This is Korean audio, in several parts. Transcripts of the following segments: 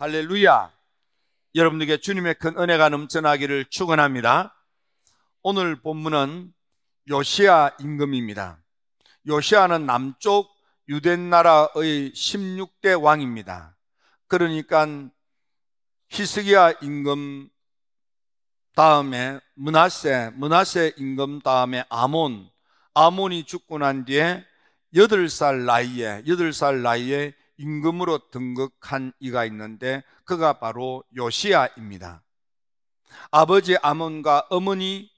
할렐루야. 여러분들에게 주님의 큰 은혜가 넘쳐나기를 축원합니다. 오늘 본문은 요시야 임금입니다. 요시야는 남쪽 유대 나라의 16대 왕입니다. 그러니까 히스기야 임금 다음에 므낫세 임금 다음에 아몬이 죽고 난 뒤에 8살 나이에 임금으로 등극한 이가 있는데 그가 바로 요시야입니다. 아버지 아몬과 어머니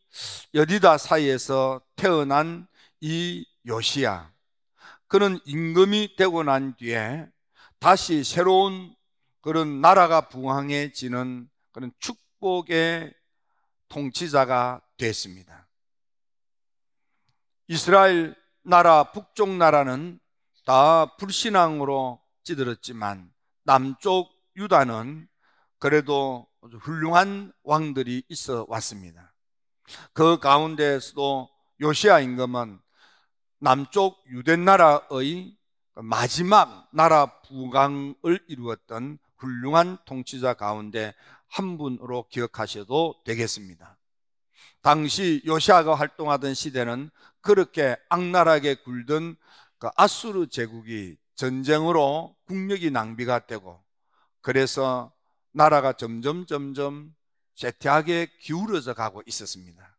여디다 사이에서 태어난 이 요시야, 그는 임금이 되고 난 뒤에 다시 새로운 그런 나라가 부강해지는 그런 축복의 통치자가 됐습니다. 이스라엘 나라, 북쪽 나라는 다 불신앙으로 찌들었지만 남쪽 유다는 그래도 훌륭한 왕들이 있어 왔습니다. 그 가운데에서도 요시야 임금은 남쪽 유대 나라의 마지막 나라 부강을 이루었던 훌륭한 통치자 가운데 한 분으로 기억하셔도 되겠습니다. 당시 요시야가 활동하던 시대는 그렇게 악랄하게 굴던 그 아수르 제국이 전쟁으로 국력이 낭비가 되고, 그래서 나라가 점점 쇠퇴하게 기울어져 가고 있었습니다.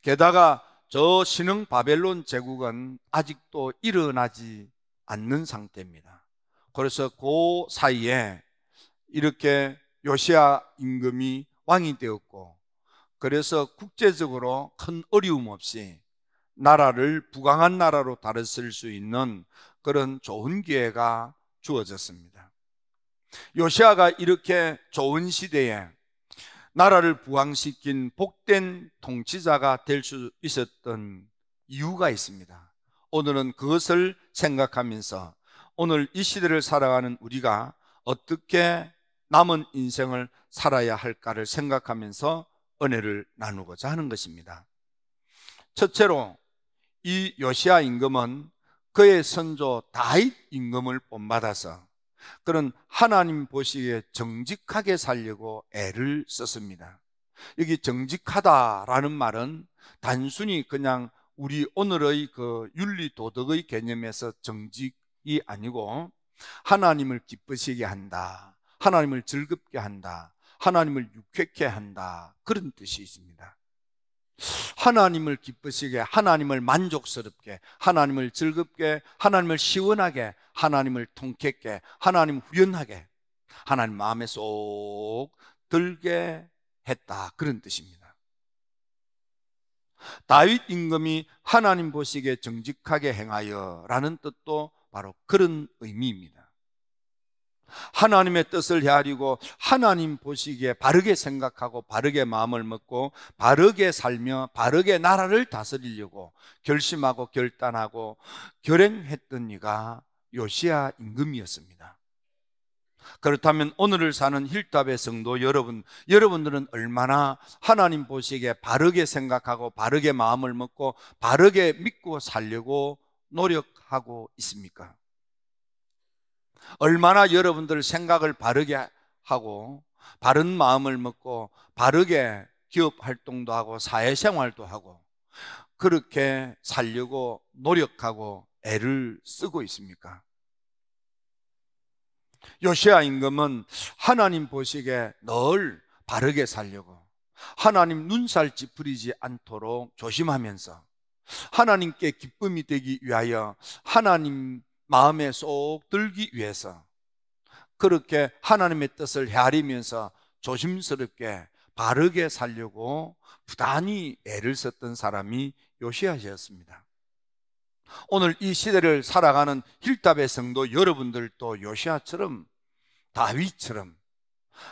게다가 저 신흥 바벨론 제국은 아직도 일어나지 않는 상태입니다. 그래서 그 사이에 이렇게 요시야 임금이 왕이 되었고, 그래서 국제적으로 큰 어려움 없이 나라를 부강한 나라로 다스릴 수 있는 그런 좋은 기회가 주어졌습니다. 요시야가 이렇게 좋은 시대에 나라를 부강시킨 복된 통치자가 될 수 있었던 이유가 있습니다. 오늘은 그것을 생각하면서 오늘 이 시대를 살아가는 우리가 어떻게 남은 인생을 살아야 할까를 생각하면서 은혜를 나누고자 하는 것입니다. 첫째로 이 요시야 임금은 그의 선조 다윗 임금을 본받아서 그런 하나님 보시기에 정직하게 살려고 애를 썼습니다. 여기 정직하다라는 말은 단순히 그냥 우리 오늘의 그 윤리 도덕의 개념에서 정직이 아니고 하나님을 기쁘시게 한다, 하나님을 즐겁게 한다, 하나님을 유쾌케 한다, 그런 뜻이 있습니다. 하나님을 기쁘시게, 하나님을 만족스럽게, 하나님을 즐겁게, 하나님을 시원하게, 하나님을 통쾌하게, 하나님 후련하게, 하나님 마음에 쏙 들게 했다, 그런 뜻입니다. 다윗 임금이 하나님 보시기에 정직하게 행하여 라는 뜻도 바로 그런 의미입니다. 하나님의 뜻을 헤아리고 하나님 보시기에 바르게 생각하고 바르게 마음을 먹고 바르게 살며 바르게 나라를 다스리려고 결심하고 결단하고 결행했던 이가 요시야 임금이었습니다. 그렇다면 오늘을 사는 힐답의 성도 여러분들은 얼마나 하나님 보시기에 바르게 생각하고 바르게 마음을 먹고 바르게 믿고 살려고 노력하고 있습니까? 얼마나 여러분들 생각을 바르게 하고 바른 마음을 먹고 바르게 기업 활동도 하고 사회생활도 하고 그렇게 살려고 노력하고 애를 쓰고 있습니까? 요시야 임금은 하나님 보시기에 늘 바르게 살려고 하나님 눈살 찌푸리지 않도록 조심하면서 하나님께 기쁨이 되기 위하여 하나님 마음에 쏙 들기 위해서 그렇게 하나님의 뜻을 헤아리면서 조심스럽게 바르게 살려고 부단히 애를 썼던 사람이 요시야였습니다. 오늘 이 시대를 살아가는 힐답의 성도 여러분들도 요시야처럼 다윗처럼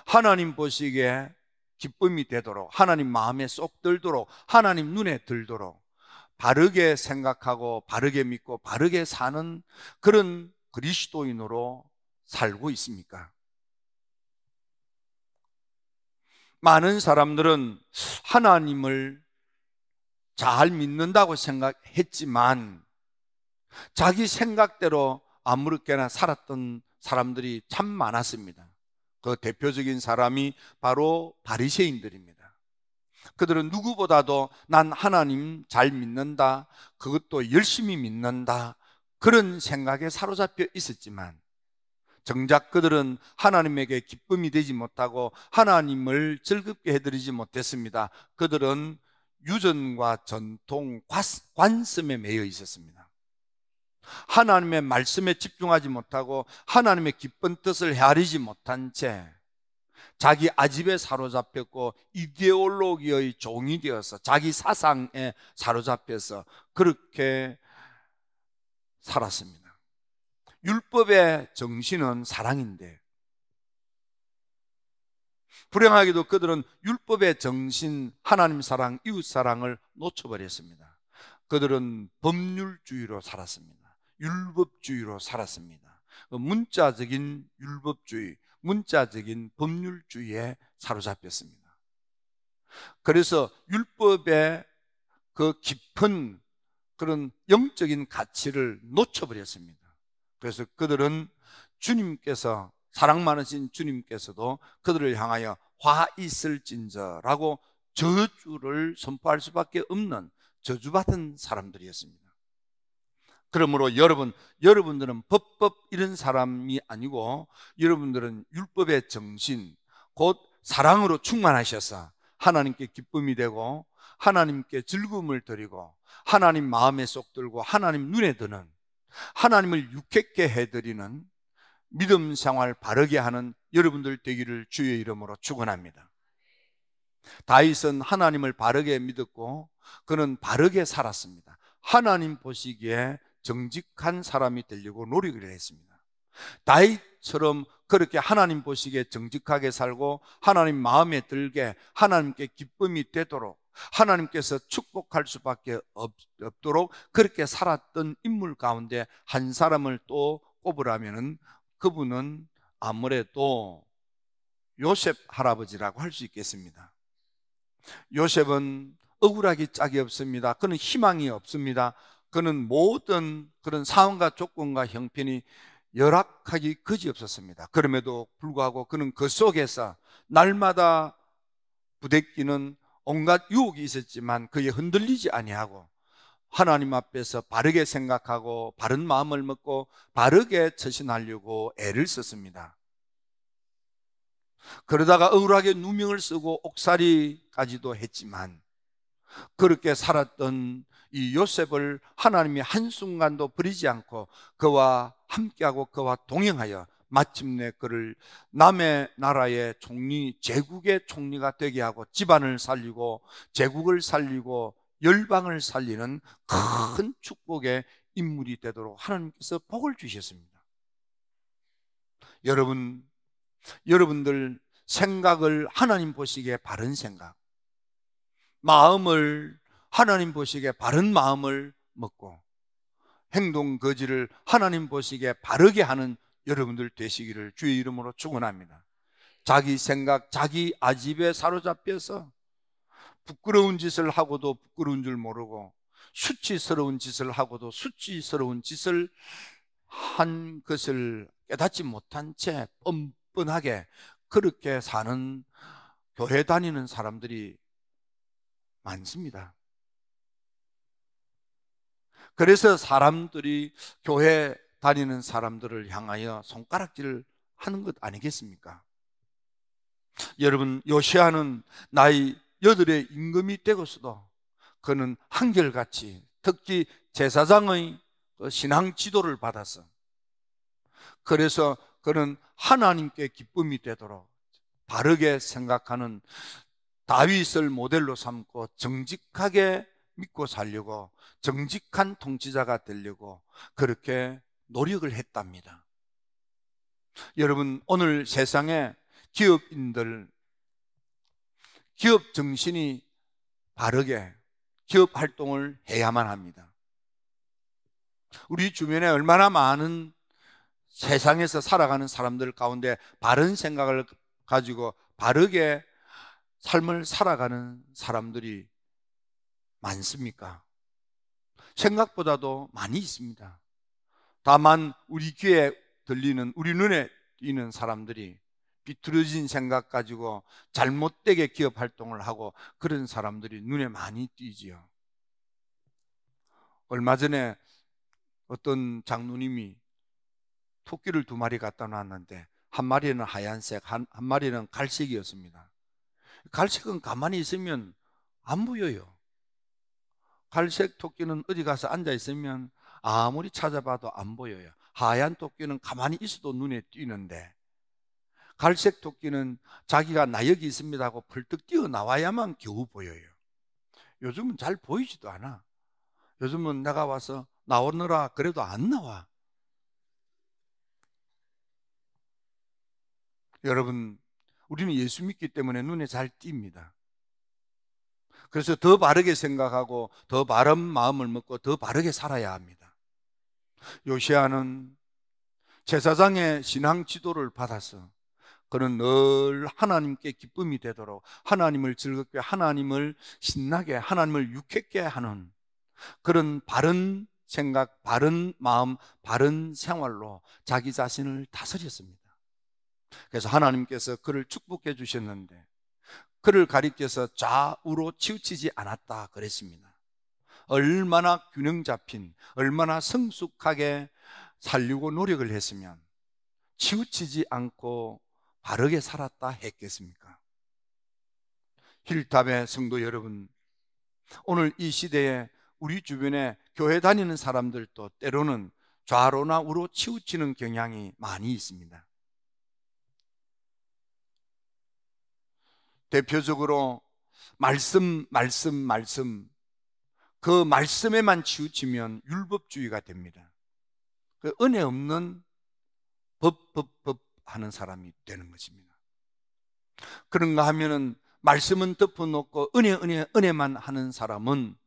하나님 보시기에 기쁨이 되도록 하나님 마음에 쏙 들도록 하나님 눈에 들도록 바르게 생각하고 바르게 믿고 바르게 사는 그런 그리스도인으로 살고 있습니까? 많은 사람들은 하나님을 잘 믿는다고 생각했지만 자기 생각대로 아무렇게나 살았던 사람들이 참 많았습니다. 그 대표적인 사람이 바로 바리새인들입니다. 그들은 누구보다도 난 하나님 잘 믿는다, 그것도 열심히 믿는다, 그런 생각에 사로잡혀 있었지만 정작 그들은 하나님에게 기쁨이 되지 못하고 하나님을 즐겁게 해드리지 못했습니다. 그들은 유전과 전통, 관습에 매여 있었습니다. 하나님의 말씀에 집중하지 못하고 하나님의 기쁜 뜻을 헤아리지 못한 채 자기 아집에 사로잡혔고 이데올로기의 종이 되어서 자기 사상에 사로잡혀서 그렇게 살았습니다. 율법의 정신은 사랑인데 불행하게도 그들은 율법의 정신, 하나님 사랑, 이웃 사랑을 놓쳐버렸습니다. 그들은 법률주의로 살았습니다. 율법주의로 살았습니다. 문자적인 율법주의, 문자적인 법률주의에 사로잡혔습니다. 그래서 율법의 그 깊은 그런 영적인 가치를 놓쳐버렸습니다. 그래서 그들은 주님께서, 사랑 많으신 주님께서도 그들을 향하여 화 있을진저라고 저주를 선포할 수밖에 없는 저주받은 사람들이었습니다. 그러므로 여러분들은 법법 이런 사람이 아니고 여러분들은 율법의 정신, 곧 사랑으로 충만하셔서 하나님께 기쁨이 되고 하나님께 즐거움을 드리고 하나님 마음에 쏙 들고 하나님 눈에 드는, 하나님을 유쾌케 해드리는 믿음 생활 바르게 하는 여러분들 되기를 주의 이름으로 축원합니다. 다윗은 하나님을 바르게 믿었고 그는 바르게 살았습니다. 하나님 보시기에 정직한 사람이 되려고 노력을 했습니다. 다윗처럼 그렇게 하나님 보시기에 정직하게 살고 하나님 마음에 들게 하나님께 기쁨이 되도록 하나님께서 축복할 수밖에 없도록 그렇게 살았던 인물 가운데 한 사람을 또 꼽으라면 그분은 아무래도 요셉 할아버지라고 할 수 있겠습니다. 요셉은 억울하기 짝이 없습니다. 그는 희망이 없습니다. 그는 모든 그런 상황과 조건과 형편이 열악하기 그지없었습니다. 그럼에도 불구하고 그는 그 속에서 날마다 부대끼는 온갖 유혹이 있었지만 그에 흔들리지 아니하고 하나님 앞에서 바르게 생각하고 바른 마음을 먹고 바르게 처신하려고 애를 썼습니다. 그러다가 억울하게 누명을 쓰고 옥살이까지도 했지만 그렇게 살았던 이 요셉을 하나님이 한순간도 버리지 않고 그와 함께하고 그와 동행하여 마침내 그를 남의 나라의 총리, 제국의 총리가 되게 하고 집안을 살리고 제국을 살리고 열방을 살리는 큰 축복의 인물이 되도록 하나님께서 복을 주셨습니다. 여러분들 생각을 하나님 보시기에 바른 생각, 마음을 하나님 보시기에 바른 마음을 먹고 행동 거지를 하나님 보시기에 바르게 하는 여러분들 되시기를 주의 이름으로 축원합니다. 자기 생각, 자기 아집에 사로잡혀서 부끄러운 짓을 하고도 부끄러운 줄 모르고 수치스러운 짓을 하고도 수치스러운 짓을 한 것을 깨닫지 못한 채 뻔뻔하게 그렇게 사는 교회 다니는 사람들이 많습니다. 그래서 사람들이 교회 다니는 사람들을 향하여 손가락질을 하는 것 아니겠습니까? 여러분, 요시아는 나이 8의 임금이 되고서도 그는 한결같이 특히 제사장의 신앙 지도를 받아서 그래서 그는 하나님께 기쁨이 되도록 바르게 생각하는 다윗을 모델로 삼고 정직하게 믿고 살려고 정직한 통치자가 되려고 그렇게 노력을 했답니다. 여러분, 오늘 세상에 기업인들, 기업 정신이 바르게 기업 활동을 해야만 합니다. 우리 주변에 얼마나 많은 세상에서 살아가는 사람들 가운데 바른 생각을 가지고 바르게 삶을 살아가는 사람들이 많습니까? 생각보다도 많이 있습니다. 다만 우리 귀에 들리는, 우리 눈에 띄는 사람들이 비뚤어진 생각 가지고 잘못되게 기업 활동을 하고 그런 사람들이 눈에 많이 띄지요. 얼마 전에 어떤 장로님이 토끼를 2마리 갖다 놨는데 한 마리는 하얀색, 한 마리는 갈색이었습니다. 갈색은 가만히 있으면 안 보여요. 갈색 토끼는 어디 가서 앉아 있으면 아무리 찾아봐도 안 보여요. 하얀 토끼는 가만히 있어도 눈에 띄는데, 갈색 토끼는 자기가 나 여기 있습니다 하고 벌떡 뛰어나와야만 겨우 보여요. 요즘은 잘 보이지도 않아. 요즘은 내가 와서 나오느라 그래도 안 나와. 여러분, 우리는 예수 믿기 때문에 눈에 잘 띕니다. 그래서 더 바르게 생각하고 더 바른 마음을 먹고 더 바르게 살아야 합니다. 요시야는 제사장의 신앙 지도를 받아서 그는 늘 하나님께 기쁨이 되도록, 하나님을 즐겁게, 하나님을 신나게, 하나님을 유쾌하게 하는 그런 바른 생각, 바른 마음, 바른 생활로 자기 자신을 다스렸습니다. 그래서 하나님께서 그를 축복해 주셨는데 그를 가리켜서 좌우로 치우치지 않았다 그랬습니다. 얼마나 균형 잡힌, 얼마나 성숙하게 살려고 노력을 했으면 치우치지 않고 바르게 살았다 했겠습니까? 힐탑의 성도 여러분, 오늘 이 시대에 우리 주변에 교회 다니는 사람들도 때로는 좌로나 우로 치우치는 경향이 많이 있습니다. 대표적으로 말씀, 그 말씀에만 치우치면 율법주의가 됩니다. 그 은혜 없는 법 하는 사람이 되는 것입니다. 그런가 하면은 말씀은 덮어놓고 은혜만 하는 사람은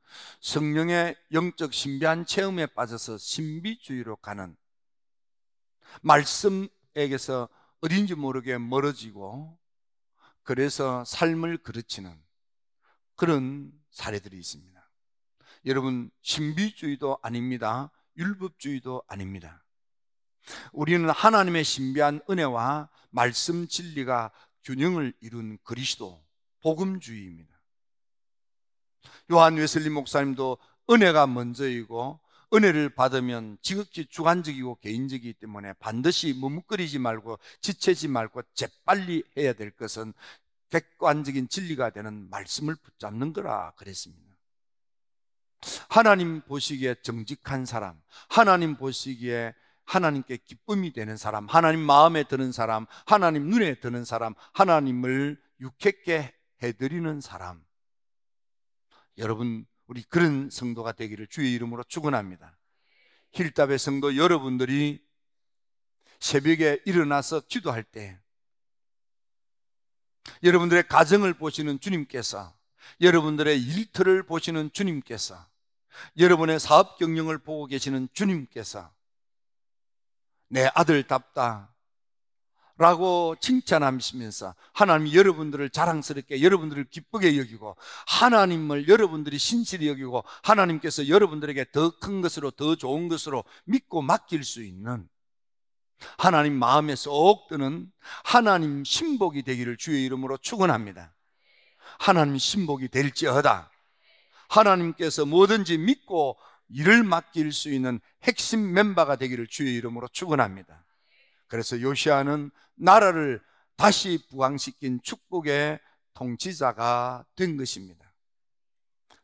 성령의 영적 신비한 체험에 빠져서 신비주의로 가는, 말씀에게서 어딘지 모르게 멀어지고 그래서 삶을 그르치는 그런 사례들이 있습니다. 여러분, 신비주의도 아닙니다. 율법주의도 아닙니다. 우리는 하나님의 신비한 은혜와 말씀 진리가 균형을 이룬 그리스도 복음주의입니다. 요한 웨슬리 목사님도 은혜가 먼저이고 은혜를 받으면 지극히 주관적이고 개인적이기 때문에 반드시 머뭇거리지 말고 지체지 말고 재빨리 해야 될 것은 객관적인 진리가 되는 말씀을 붙잡는 거라 그랬습니다. 하나님 보시기에 정직한 사람, 하나님 보시기에 하나님께 기쁨이 되는 사람, 하나님 마음에 드는 사람, 하나님 눈에 드는 사람, 하나님을 유쾌하게 해드리는 사람, 여러분, 우리 그런 성도가 되기를 주의 이름으로 축원합니다. 힐답의 성도 여러분들이 새벽에 일어나서 기도할 때 여러분들의 가정을 보시는 주님께서, 여러분들의 일터를 보시는 주님께서, 여러분의 사업 경영을 보고 계시는 주님께서 내 아들답다 라고 칭찬하시면서 하나님이 여러분들을 자랑스럽게, 여러분들을 기쁘게 여기고, 하나님을 여러분들이 신실히 여기고 하나님께서 여러분들에게 더 큰 것으로, 더 좋은 것으로 믿고 맡길 수 있는 하나님 마음에 쏙 드는 하나님 신복이 되기를 주의 이름으로 축원합니다. 하나님 신복이 될지어다. 하나님께서 뭐든지 믿고 일을 맡길 수 있는 핵심 멤버가 되기를 주의 이름으로 축원합니다. 그래서 요시야는 나라를 다시 부강시킨 축복의 통치자가 된 것입니다.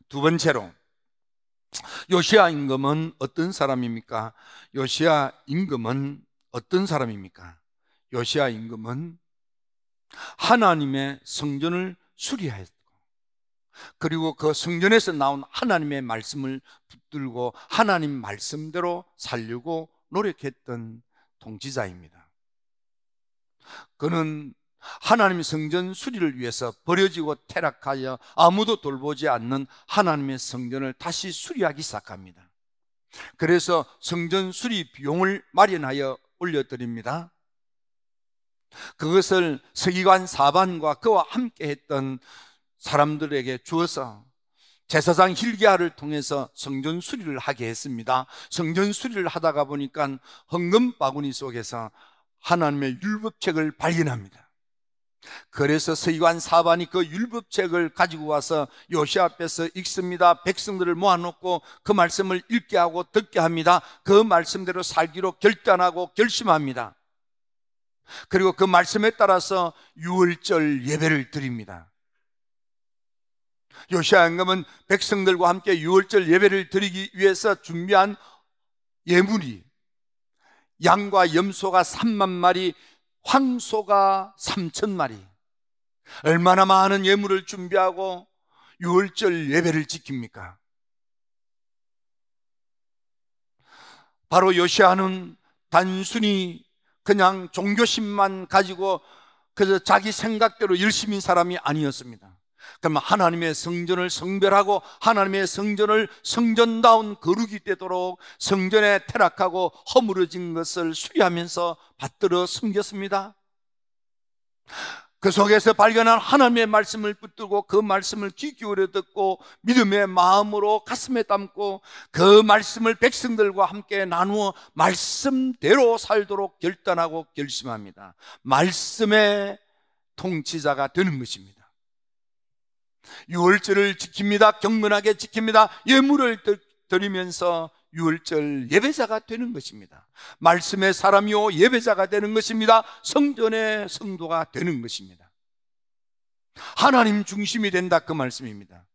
두 번째로, 요시야 임금은 어떤 사람입니까? 요시야 임금은 어떤 사람입니까? 요시야 임금은 하나님의 성전을 수리하였고, 그리고 그 성전에서 나온 하나님의 말씀을 붙들고 하나님 말씀대로 살려고 노력했던 통치자입니다. 그는 하나님의 성전 수리를 위해서 버려지고 퇴락하여 아무도 돌보지 않는 하나님의 성전을 다시 수리하기 시작합니다. 그래서 성전 수리 비용을 마련하여 올려드립니다. 그것을 서기관 사반과 그와 함께 했던 사람들에게 주어서 제사장 hil기야를 통해서 성전 수리를 하게 했습니다. 성전 수리를 하다가 보니까 헌금 바구니 속에서 하나님의 율법책을 발견합니다. 그래서 서기관 사반이 그 율법책을 가지고 와서 요시아 앞에서 읽습니다. 백성들을 모아놓고 그 말씀을 읽게 하고 듣게 합니다. 그 말씀대로 살기로 결단하고 결심합니다. 그리고 그 말씀에 따라서 유월절 예배를 드립니다. 요시아 임금은 백성들과 함께 유월절 예배를 드리기 위해서 준비한 예물이 양과 염소가 3만 마리, 황소가 3천 마리, 얼마나 많은 예물을 준비하고 유월절 예배를 지킵니까? 바로 요시아는 단순히 그냥 종교심만 가지고 그저 자기 생각대로 열심히 한 사람이 아니었습니다. 그러면 하나님의 성전을 성별하고 하나님의 성전을 성전다운 거룩이 되도록 성전에 퇴락하고 허물어진 것을 수리하면서 받들어 섬겼습니다. 그 속에서 발견한 하나님의 말씀을 붙들고 그 말씀을 귀 기울여 듣고 믿음의 마음으로 가슴에 담고 그 말씀을 백성들과 함께 나누어 말씀대로 살도록 결단하고 결심합니다. 말씀의 통치자가 되는 것입니다. 유월절을 지킵니다. 경건하게 지킵니다. 예물을 드리면서 유월절 예배자가 되는 것입니다. 말씀의 사람이요 예배자가 되는 것입니다. 성전의 성도가 되는 것입니다. 하나님 중심이 된다, 그 말씀입니다.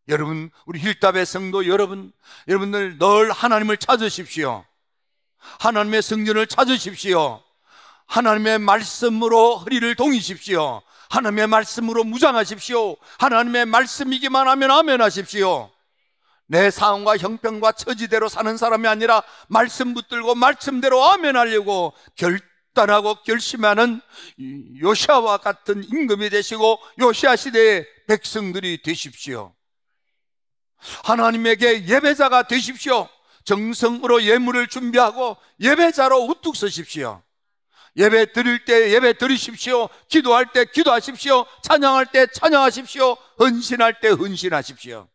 여러분, 우리 힐답의 성도 여러분들 늘 하나님을 찾으십시오. 하나님의 성전을 찾으십시오. 하나님의 말씀으로 허리를 동이십시오. 하나님의 말씀으로 무장하십시오. 하나님의 말씀이기만 하면 아멘 하십시오. 내 상황과 형편과 처지대로 사는 사람이 아니라 말씀 붙들고 말씀대로 아멘 하려고 결단하고 결심하는 요시아와 같은 임금이 되시고 요시아 시대의 백성들이 되십시오. 하나님에게 예배자가 되십시오. 정성으로 예물을 준비하고 예배자로 우뚝 서십시오. 예배 드릴 때 예배 드리십시오. 기도할 때 기도하십시오. 찬양할 때 찬양하십시오. 헌신할 때 헌신하십시오.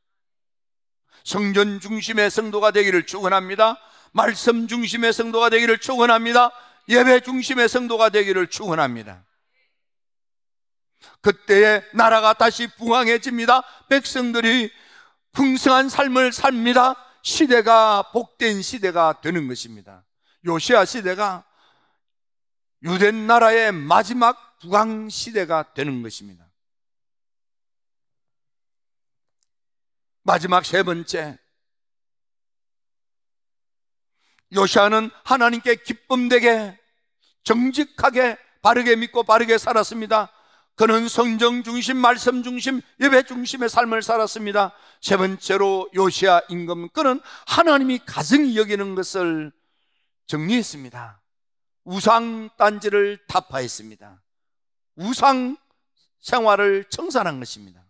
성전 중심의 성도가 되기를 축원합니다. 말씀 중심의 성도가 되기를 축원합니다. 예배 중심의 성도가 되기를 축원합니다. 그때에 나라가 다시 부강해집니다. 백성들이 풍성한 삶을 삽니다. 시대가 복된 시대가 되는 것입니다. 요시아 시대가 유대 나라의 마지막 부강 시대가 되는 것입니다. 마지막 세 번째, 요시아는 하나님께 기쁨되게 정직하게 바르게 믿고 바르게 살았습니다. 그는 성경 중심, 말씀 중심, 예배 중심의 삶을 살았습니다. 세 번째로 요시아 임금, 그는 하나님이 가증히 여기는 것을 정리했습니다. 우상 딴지를 타파했습니다. 우상 생활을 청산한 것입니다.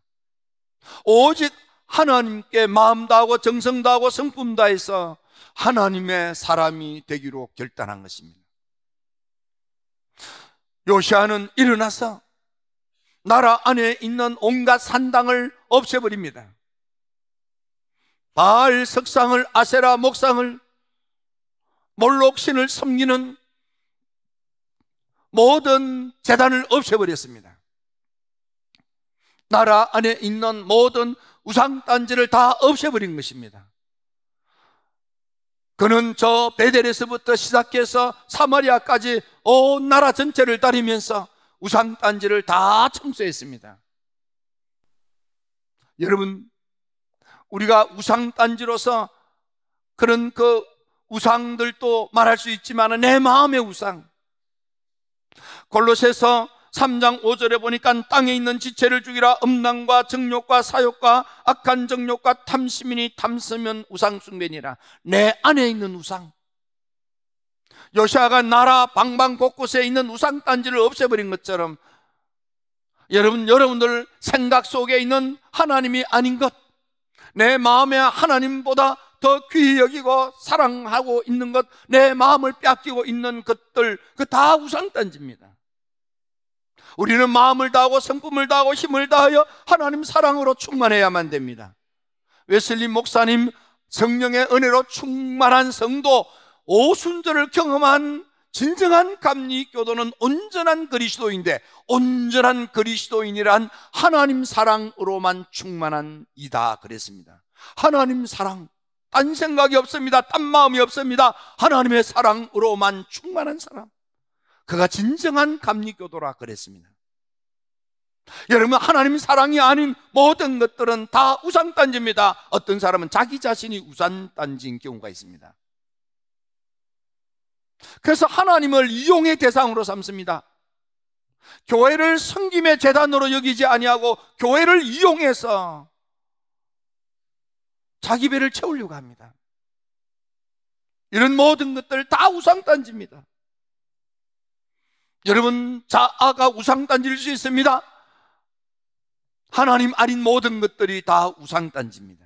오직 하나님께 마음 다하고 정성 다하고 성품 다해서 하나님의 사람이 되기로 결단한 것입니다. 요시아는 일어나서 나라 안에 있는 온갖 산당을 없애버립니다. 바알 석상을, 아세라 목상을, 몰록 신을 섬기는 모든 제단을 없애버렸습니다. 나라 안에 있는 모든 우상단지를 다 없애버린 것입니다. 그는 저 베델에서부터 시작해서 사마리아까지 온 나라 전체를 다니면서 우상단지를 다 청소했습니다. 여러분, 우리가 우상단지로서 그런 그 우상들도 말할 수 있지만 내 마음의 우상, 골로새서 3장 5절에 보니까 땅에 있는 지체를 죽이라. 음란과 정욕과 사욕과 악한 정욕과 탐심이니 탐스면 우상숭배니라. 내 안에 있는 우상, 요시아가 나라 방방 곳곳에 있는 우상단지를 없애버린 것처럼 여러분들 생각 속에 있는 하나님이 아닌 것, 내 마음에 하나님보다 더 귀히 여기고 사랑하고 있는 것, 내 마음을 뺏기고 있는 것들, 그 다 우상단지입니다. 우리는 마음을 다하고 성품을 다하고 힘을 다하여 하나님 사랑으로 충만해야만 됩니다. 웨슬리 목사님, 성령의 은혜로 충만한 성도, 오순절을 경험한 진정한 감리교도는 온전한 그리스도인데, 온전한 그리스도인이란 하나님 사랑으로만 충만한 이다 그랬습니다. 하나님 사랑, 딴 생각이 없습니다. 딴 마음이 없습니다. 하나님의 사랑으로만 충만한 사람, 그가 진정한 감리교도라 그랬습니다. 여러분, 하나님 사랑이 아닌 모든 것들은 다 우상단지입니다. 어떤 사람은 자기 자신이 우상단지인 경우가 있습니다. 그래서 하나님을 이용의 대상으로 삼습니다. 교회를 섬김의 재단으로 여기지 아니하고 교회를 이용해서 자기 배를 채우려고 합니다. 이런 모든 것들 다 우상단지입니다. 여러분, 자아가 우상단지일 수 있습니다. 하나님 아닌 모든 것들이 다 우상단지입니다.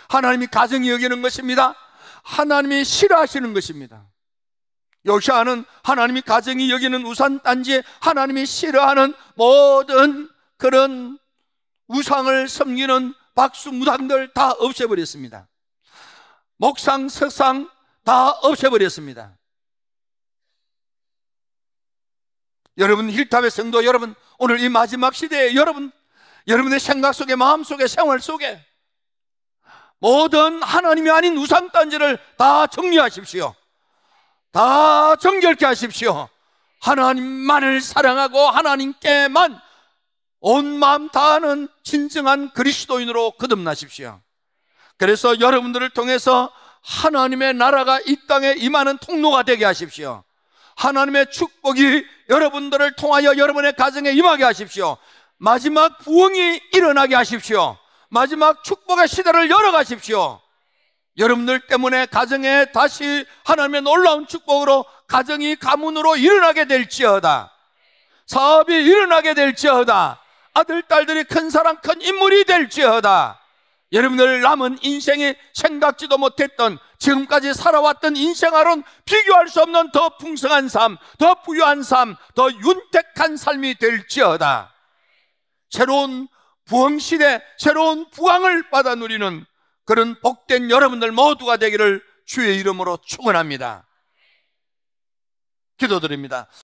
하나님이 가정이 여기는 것입니다. 하나님이 싫어하시는 것입니다. 요시아는 하나님이 가정이 여기는 우상단지에 하나님이 싫어하는 모든 그런 우상을 섬기는 박수 무당들 다 없애버렸습니다. 목상, 석상 다 없애버렸습니다. 여러분, 힐탑의 성도 여러분, 오늘 이 마지막 시대에 여러분의 생각 속에, 마음 속에, 생활 속에 모든 하나님이 아닌 우상단지를 다 정리하십시오. 다 정결케 하십시오. 하나님만을 사랑하고 하나님께만 온 마음 다하는 진정한 그리스도인으로 거듭나십시오. 그래서 여러분들을 통해서 하나님의 나라가 이 땅에 임하는 통로가 되게 하십시오. 하나님의 축복이 여러분들을 통하여 여러분의 가정에 임하게 하십시오. 마지막 부흥이 일어나게 하십시오. 마지막 축복의 시대를 열어가십시오. 여러분들 때문에 가정에 다시 하나님의 놀라운 축복으로 가정이 가문으로 일어나게 될지어다. 사업이 일어나게 될지어다. 아들, 딸들이 큰 사람, 큰 인물이 될지어다. 여러분들 남은 인생이 생각지도 못했던, 지금까지 살아왔던 인생하고는 비교할 수 없는 더 풍성한 삶, 더 부유한 삶, 더 윤택한 삶이 될지어다. 새로운 부흥시대, 새로운 부흥을 받아 누리는 그런 복된 여러분들 모두가 되기를 주의 이름으로 축원합니다. 기도드립니다.